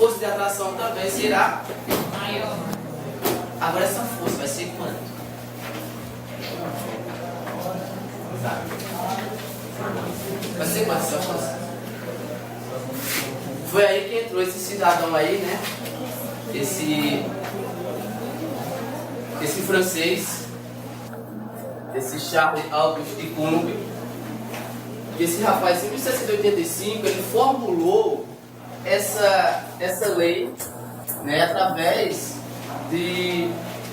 força de atração também será maior. Agora essa força vai ser quanto? Vai ser quanto essa força? Foi aí que entrou esse cidadão aí, né? Esse francês, esse Charles Auguste Coulomb. Esse rapaz, em 1785, ele formulou essa lei, né, através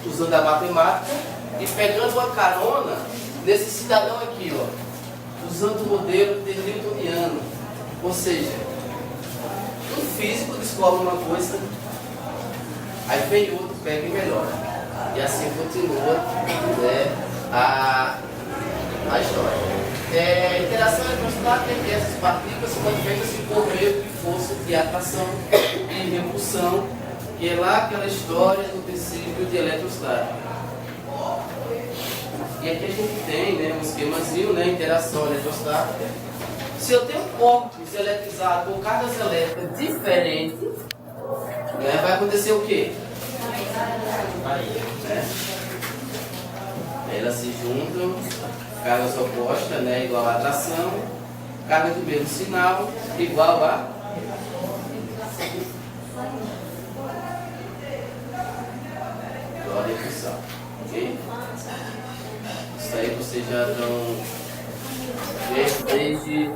usando a matemática e pegando uma carona nesse cidadão aqui, ó, usando o modelo de newtoniano. Ou seja, um físico descobre uma coisa, aí vem outro, pega e melhora. E assim continua, né, a história. Interação eletrostática entre essas partículas manifesta-se por meio de força de atração e repulsão, que é lá aquela história do princípio de eletrostática. E aqui a gente tem, né, um esquemazinho, né, interação eletrostática. Se eu tenho corpos eletrizados com cargas elétricas diferentes, né, vai acontecer o quê? Elas se juntam, cargas opostas, né, igual a atração, carga do mesmo sinal, igual a repulsão. Ok? Isso aí vocês já estão desde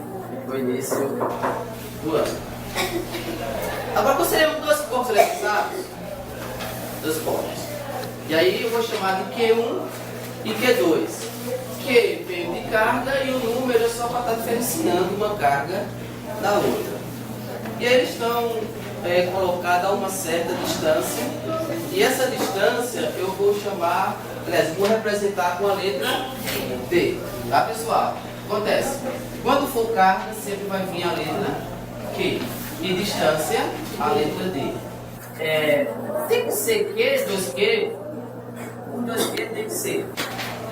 o início do ano. Agora consideramos dois corpos eletrizados. Dois corpos. E aí eu vou chamar de Q1 e Q2. Q veio de carga e o número é só para estar diferenciando uma carga da outra. E aí eles estão colocados a uma certa distância. E essa distância eu vou chamar, aliás, vou representar com a letra D. Tá, pessoal? Acontece. Quando for carga, sempre vai vir a letra Q. E distância, a letra D. Tem que ser Q, 2Q. Um 2Q tem que ser.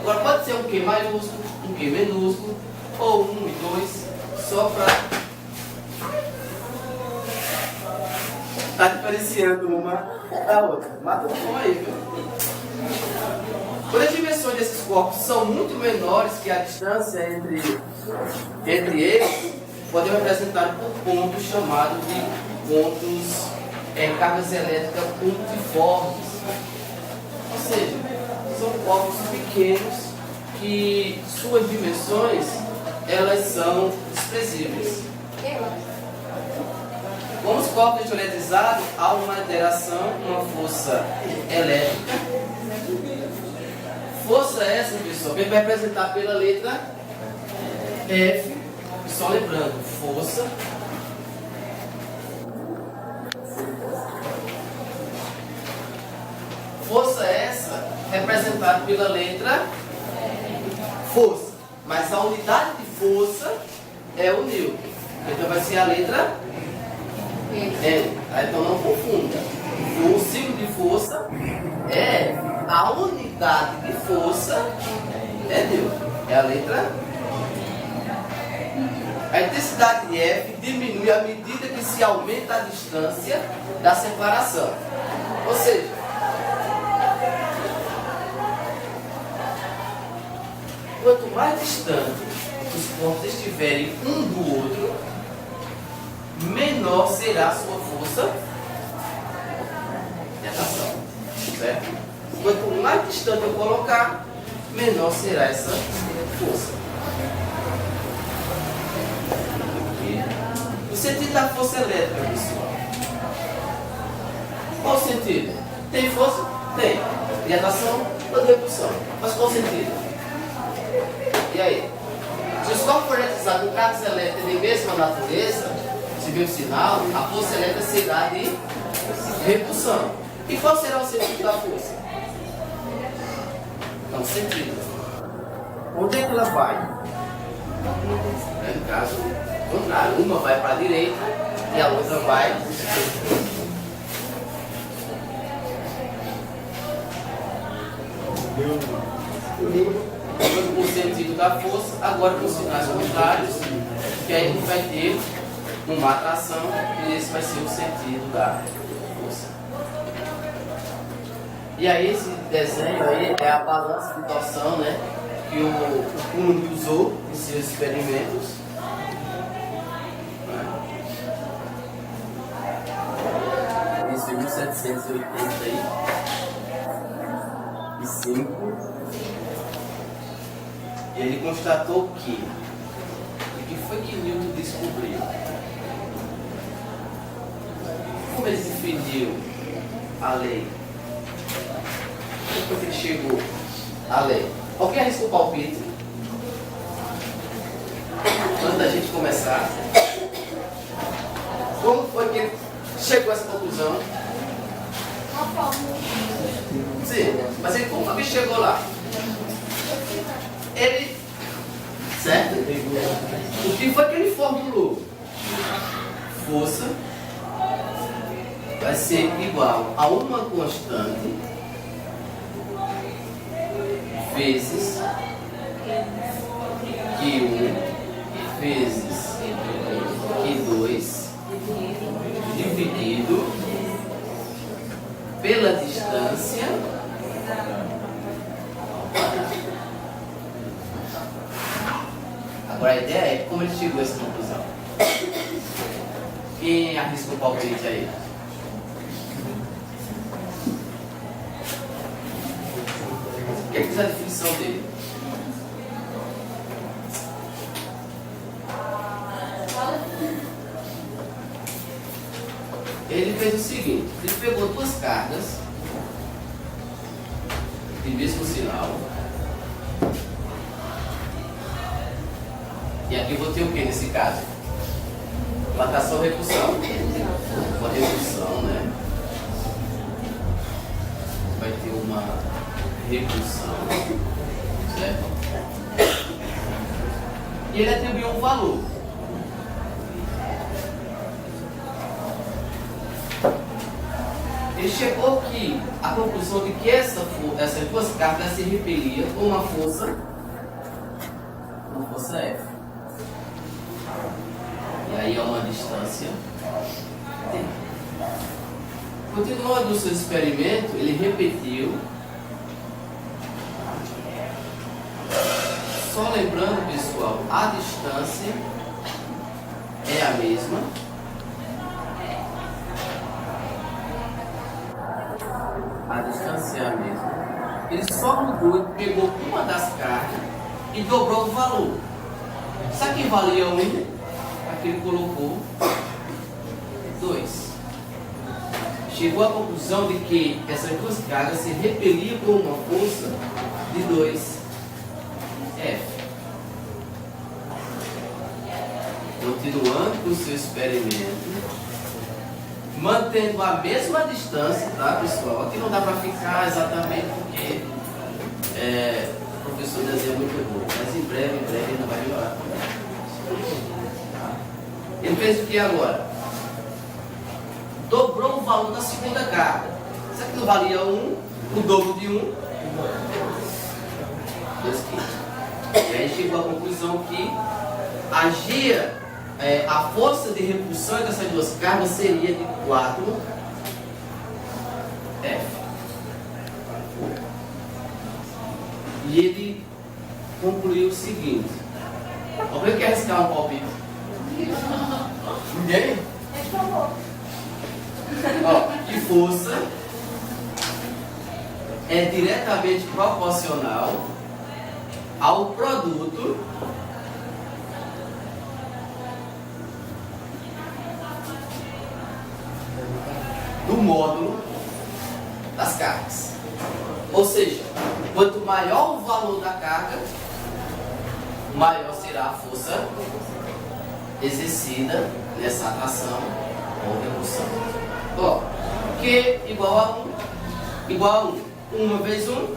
Agora pode ser um Q maiúsculo, um Q minúsculo, ou 1 e 2, só para estar diferenciando uma da outra. Mata o som aí, viu? Quando as dimensões desses corpos são muito menores que a distância entre eles, podemos representar por pontos chamados de pontos, cargas elétricas pontiformes. Ou seja, são corpos pequenos que suas dimensões elas são desprezíveis. Como os corpos eletrizados, há uma interação, uma força elétrica. Força essa, pessoal, que vai representar pela letra F. Só lembrando, força. Força essa representada pela letra força. Mas a unidade de força é o Newton. Então vai ser a letra N. Então não confunda. O símbolo de força é F. A unidade de força é Newton. É a letra. A intensidade de F diminui à medida que se aumenta a distância da separação. Ou seja, quanto mais distante os corpos estiverem um do outro, menor será a sua força de atração. Certo? Quanto mais distante eu colocar, menor será essa força. O sentido da força elétrica, pessoal. Qual o sentido? Tem força? Tem. De atração ou de repulsão? Mas qual o sentido? E aí? Se os corpos forem eletrizados com cargas elétricas de mesma natureza, se vê o sinal, a força elétrica será de repulsão. E qual será o sentido da força? Então, sentido. Onde é que ela vai? No caso contrário, uma vai para a direita e a outra vai. O sentido da força, agora com sinais contrários, que aí a gente vai ter uma atração, e esse vai ser o sentido da força. E aí esse desenho aí é a balança de torção, né, que o Coulomb usou em seus experimentos. Isso em 1785. E ele constatou que o que foi que Newton descobriu? Como ele definiu a lei? Como foi que ele chegou à lei? Alguém arrisca o palpite? Antes da gente começar, como foi que ele chegou a essa conclusão? Sim, mas ele, como foi que chegou lá? Ele, certo? O que foi que ele formulou? Força vai ser igual a uma constante vezes Q1 vezes Q2 dividido pela distância Agora a ideia é como ele chegou a essa conclusão. Quem arrisca o palpite aí? O que é a definição dele? Ele fez o seguinte, ele pegou duas cargas de mesmo sinal. E aqui eu vou ter o que nesse caso? Uma atração ou repulsão? Uma repulsão, né? Vai ter uma repulsão, certo? E ele atribuiu um valor. Ele chegou à conclusão de que essas duas cargas se repeliam com uma força F. E aí é uma distância T. Continuando o seu experimento, ele repetiu. Só lembrando, pessoal, a distância é a mesma. A distância é a mesma. Ele só mudou, pegou uma das cargas e dobrou o valor. Sabe que valia 1? Aqui ele colocou 2. Chegou à conclusão de que essas duas cargas se repeliam com uma força de 2F. Continuando o seu experimento, mantendo a mesma distância, tá, pessoal? Aqui não dá para ficar exatamente porque o professor desenha muito bom, mas em breve ainda vai melhorar. Ele fez o que agora? Dobrou o valor da segunda carga. Isso aqui não valia 1, o dobro de 1, 2 quilos. E aí chegou à conclusão que agia, a força de repulsão dessas duas cargas seria de 4F. E ele concluiu o seguinte. Alguém quer arriscar um palpite? Ninguém? Que força é diretamente proporcional ao produto do módulo das cargas. Ou seja, quanto maior o valor da carga, maior será a força exercida nessa atração ou repulsão. Q igual a 1, igual a 1. 1 vezes 1,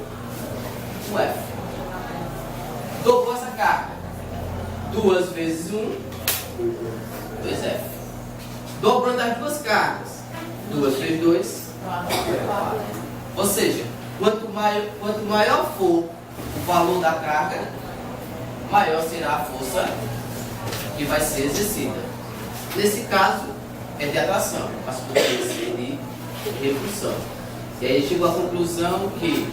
1F. Dobrou essa carga. 2 vezes 1, 2F. Dobrando as duas cargas. 2 vezes 2, 4. Ou seja, quanto maior for o valor da carga, maior será a força que vai ser exercida. Nesse caso, é de atração, mas poderia ser de repulsão. E aí chegou à conclusão que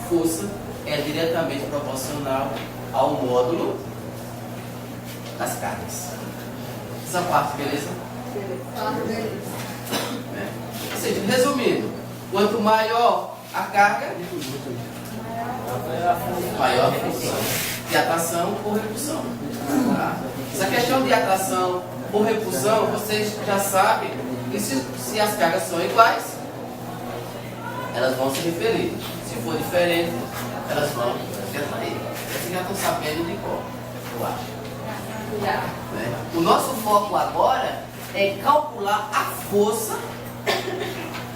força é diretamente proporcional ao módulo das cargas. Essa parte, beleza? Ou seja, resumindo, quanto maior a carga, maior a repulsão. De atração ou repulsão. Tá? Essa questão de atração ou repulsão, vocês já sabem que se as cargas são iguais, elas vão se repelir. Se for diferente, elas vão se atrair. Vocês já estão sabendo de qual, eu acho. O nosso foco agora é calcular a força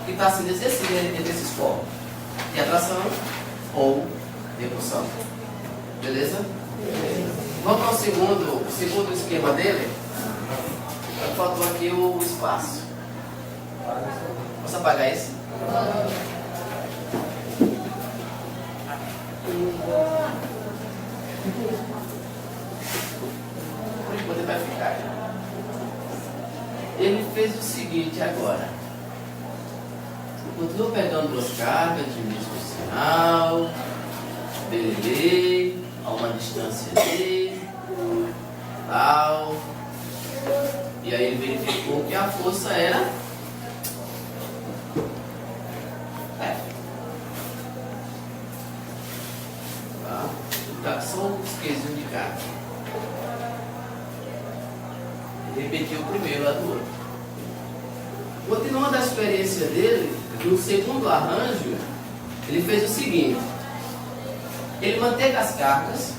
que está sendo exercida entre esses corpos, de atração ou repulsão. Beleza? Vamos para o segundo esquema dele. Faltou aqui o espaço. Posso apagar esse? Por enquanto vai ficar. Ele fez o seguinte agora. Continuo pegando duas cargas de disfuncional, beleza, a uma distância dele, tal. E aí ele verificou que a força era F. Tá? Só os quesitos de carga. Ele repetiu o primeiro lá do outro. Continuando a experiência dele, no segundo arranjo, ele fez o seguinte. Ele manteve as cargas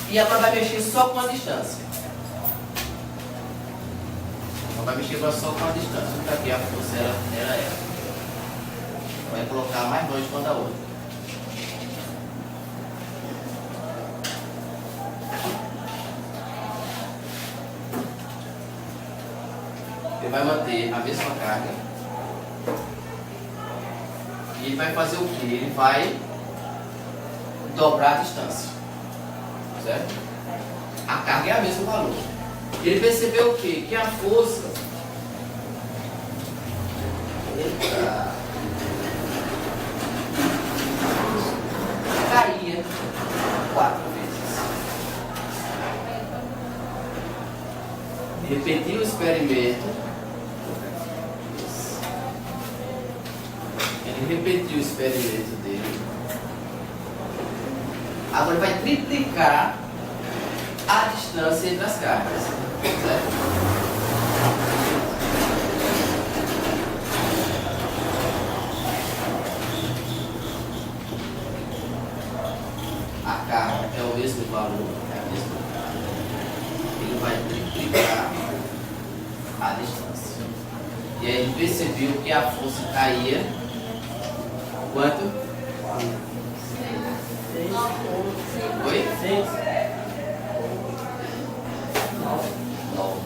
e agora vai mexer só com a distância. Não vai mexer só com a distância. Porque aqui a força era ela. Vai colocar mais longe quanto a outra. Ele vai manter a mesma carga. E ele vai fazer o que? Ele vai dobrar a distância. Certo? A carga é a mesma valor. Ele percebeu o quê? Que a força caía 4 vezes. Repetiu o experimento. Ele repetiu o experimento dele. Agora vai triplicar a distância entre as cargas. Certo? A carga é o mesmo valor, é a mesma carga. Ele vai triplicar a distância. E aí ele percebeu que a força caía. Quanto? 8? 6. 9.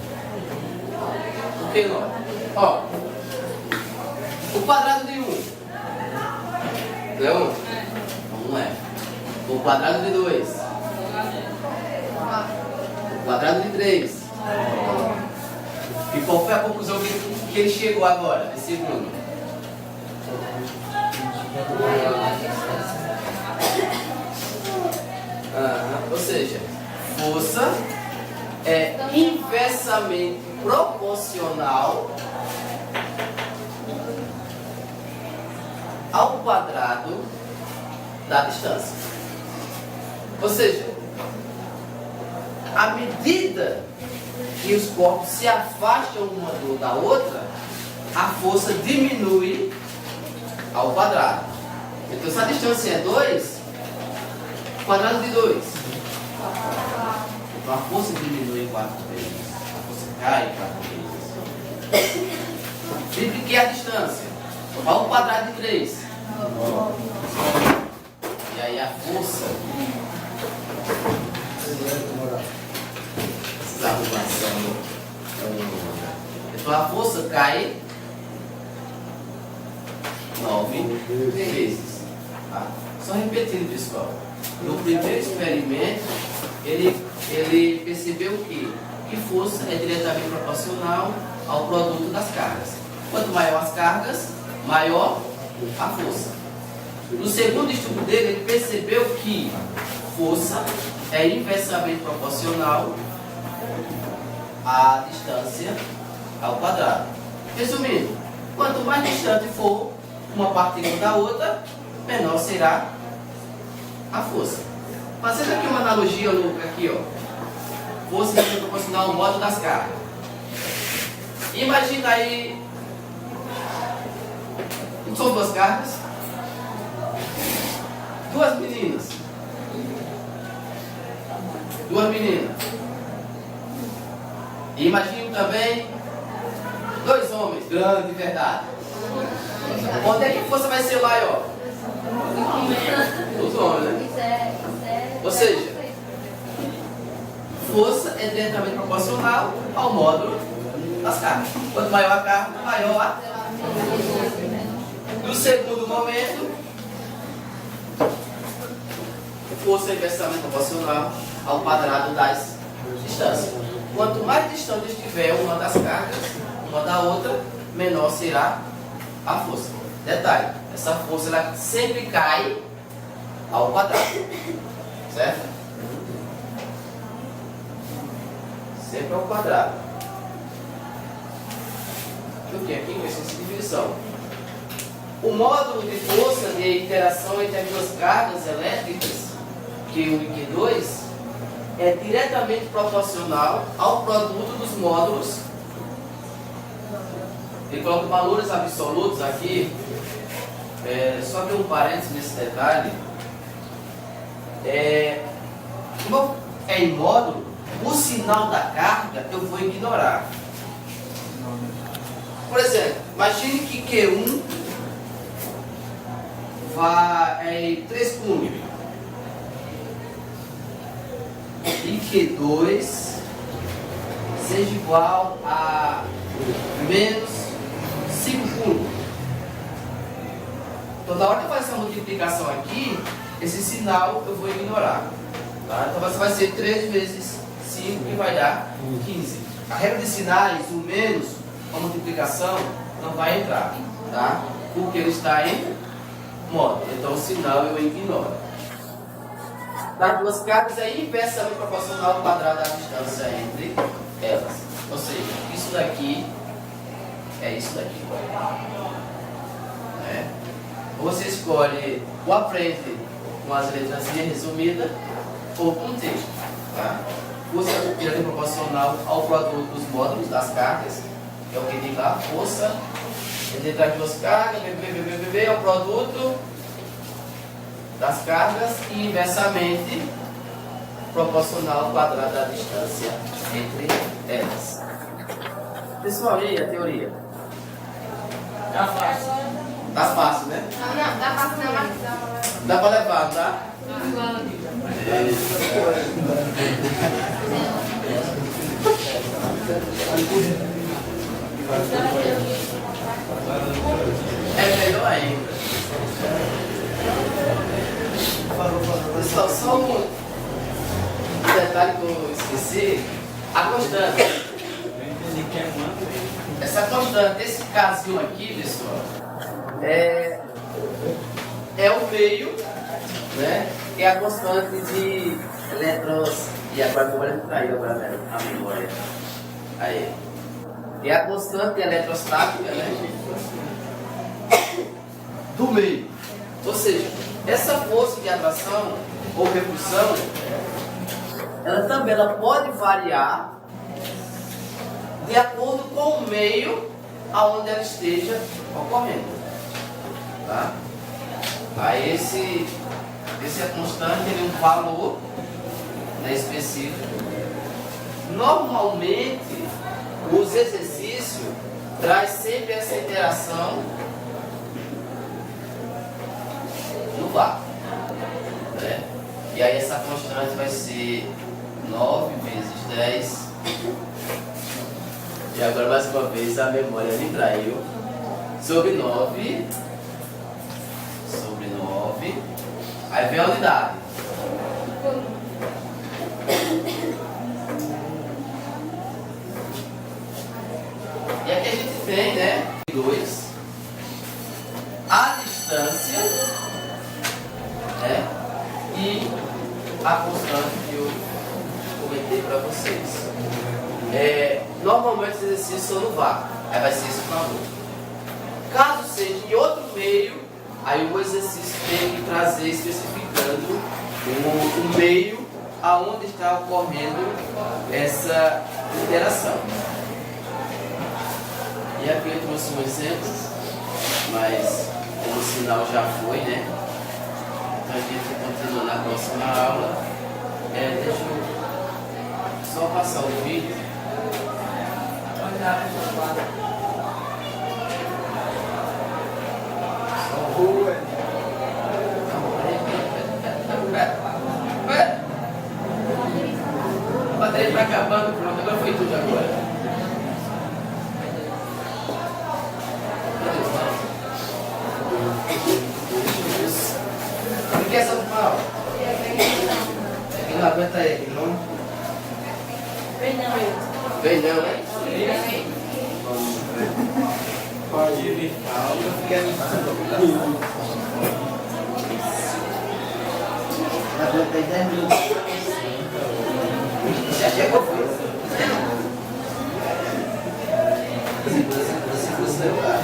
Por que 9? Ó, o quadrado de 1 não é 1? Não é. O quadrado de 2? O quadrado de 3? E qual foi a conclusão que ele chegou agora, nesse segundo? Ou seja, força é inversamente proporcional ao quadrado da distância. Ou seja, à medida que os corpos se afastam uma da outra, a força diminui ao quadrado. Então, se a distância é 2, quadrado de 2. Então, a força diminui 4 vezes. A força cai 4 vezes. Tripliquei a distância. Ao quadrado de 3. E aí a força... Essa arrumação. Então, a força cai 9 vezes. Tá? Só repetindo, pessoal. No primeiro experimento, ele percebeu que que força é diretamente proporcional ao produto das cargas. Quanto maior as cargas, maior a força. No segundo estudo dele, ele percebeu que força é inversamente proporcional à distância ao quadrado. Resumindo, quanto mais distante for uma partícula da outra, menor será a força. Fazendo aqui uma analogia, aqui, ó. Força é proporcional ao módulo das cargas. Imagina aí, são duas cargas, duas meninas. E imagine também dois homens, grandes de verdade. Onde é que a força vai ser maior? Os homens, né? Ou seja, força é diretamente proporcional ao módulo das cargas. Quanto maior a carga, maior a... No segundo momento, força é inversamente proporcional ao quadrado das distâncias. Quanto mais distante estiver uma das cargas, uma da outra, menor será a força. Detalhe, essa força ela sempre cai ao quadrado, certo? Sempre ao quadrado. O que aqui com essa definição? O módulo de força de interação entre as duas cargas elétricas, Q1 e Q2, é diretamente proporcional ao produto dos módulos. Ele coloca valores absolutos aqui. Só que um parênteses nesse detalhe. Como é em módulo, o sinal da carga eu vou ignorar. Por exemplo, imagine que Q1 vai 3 coulomb e Q2 seja igual a menos 5 coulomb. Então, na hora de fazer essa multiplicação aqui, esse sinal eu vou ignorar. Tá? Então, vai ser 3 vezes 5 que vai dar 15. A regra de sinais, o menos, a multiplicação, não vai entrar. Tá? Porque ele está em módulo. Então, o sinal eu ignoro. Das duas cargas é inversamente proporcional ao quadrado da distância entre elas. Ou seja, isso daqui é isso daqui. Você escolhe ou aprende com as letras I resumidas ou com T. Tá? Força é proporcional ao produto dos módulos das cargas, que é o que diz lá, força entre as duas cargas, é o produto das cargas e inversamente proporcional ao quadrado da distância entre elas. Pessoal, e aí a teoria? Tá fácil. Tá fácil, né? Não, dá fácil não, mas dá pra levar, tá? É melhor ainda. Pessoal, só um detalhe que eu esqueci. A constante. Essa constante, esse casinho aqui, pessoal, é o meio, né? Que é a constante de elétrons. E agora eu vou trair agora a memória. Aí. É a constante eletrostática, né? Do meio. Ou seja, essa força de atração ou repulsão, ela pode variar de acordo com o meio aonde ela esteja ocorrendo. Tá? Aí esse é constante, ele é um valor, né, específico. Normalmente, os exercícios traz sempre essa interação no vácuo, né? E aí essa constante vai ser 9 vezes 10. E agora mais uma vez a memória me traiu. Sobre 9. Aí vem a unidade. E aqui a gente tem, né? 2. A distância, né? E a constante que eu comentei para vocês. Normalmente os exercícios são no vácuo, aí vai ser esse valor. Caso seja em outro meio, aí o exercício tem que trazer especificando o meio aonde está ocorrendo essa interação. E aqui eu trouxe um exemplo, mas como o sinal já foi, né? Então a gente continua na próxima aula. Deixa eu só passar o vídeo. Olha para o lado. A bateria está acabando, pronto, agora foi tudo agora. O que é São Paulo? Ele não aguenta ele, não? Vem não, Vem não, hein? Pode vir, aguenta aí 10 minutos. Já chegou, foi? Segura o celular.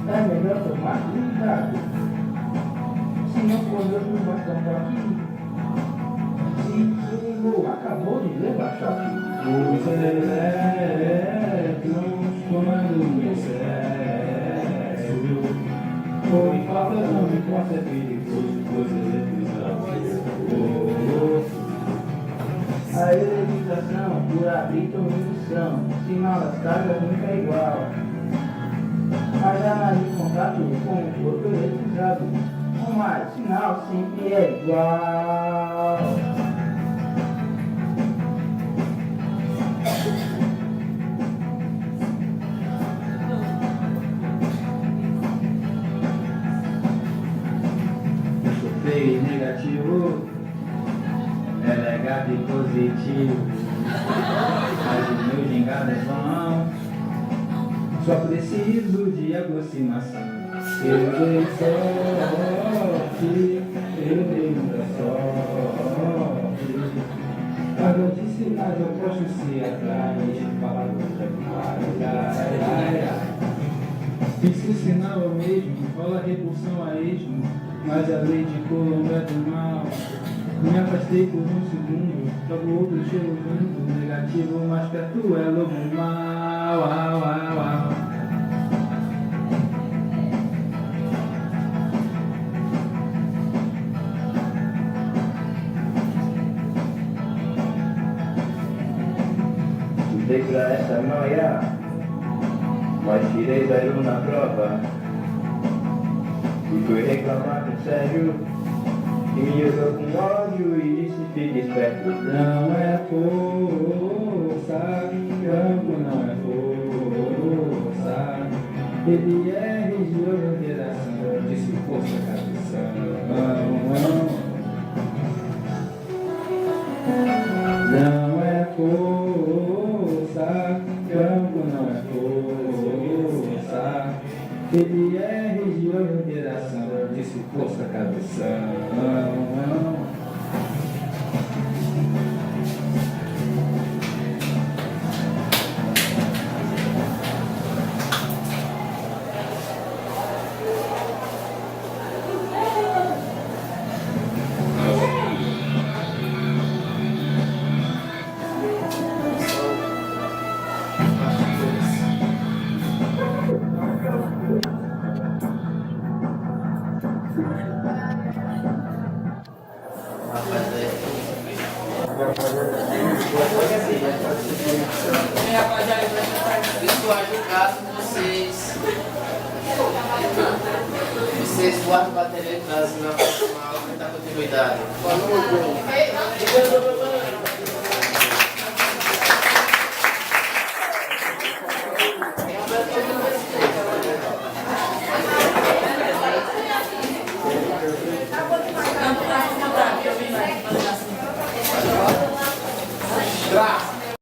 É melhor tomar cuidado. Se não for eu não vai tomar aqui. Se ligou, acabou de levar choque. Os elétrons comandam o excesso. Foi falta não importa, é perigoso, pois a eletrização por atrito ou indução, sinal das cargas nunca é igual. Mas analise contato com o corpo eletrizado, o sinal sempre é igual. Sofrer negativo é legado e positivo, mas os meus gingados vão. Só preciso de aproximação. Eu dei sorte, eu dei muita sorte. Agora disse, mas eu posso ser atrás, falar outra coisa. Isso o sinal é o mesmo, rola repulsão a esmo, mas a lei de Coulomb é do mal. Me afastei por um segundo, logo outro chego junto, negativo, mas perto é lobo mal. Estudei pra essa noia, mas tirei 0 na prova. E fui reclamar com sério, e me olhou com ódio e disse: fique esperto. Não é força, campo não é força. Ele é região de interação, disse força, cabeção. Não é força, campo não é força. Ele é região de interação, disse força, cabeção. Visuais, no caso, vocês guardam bateria em casa na próxima aula, vai dar continuidade.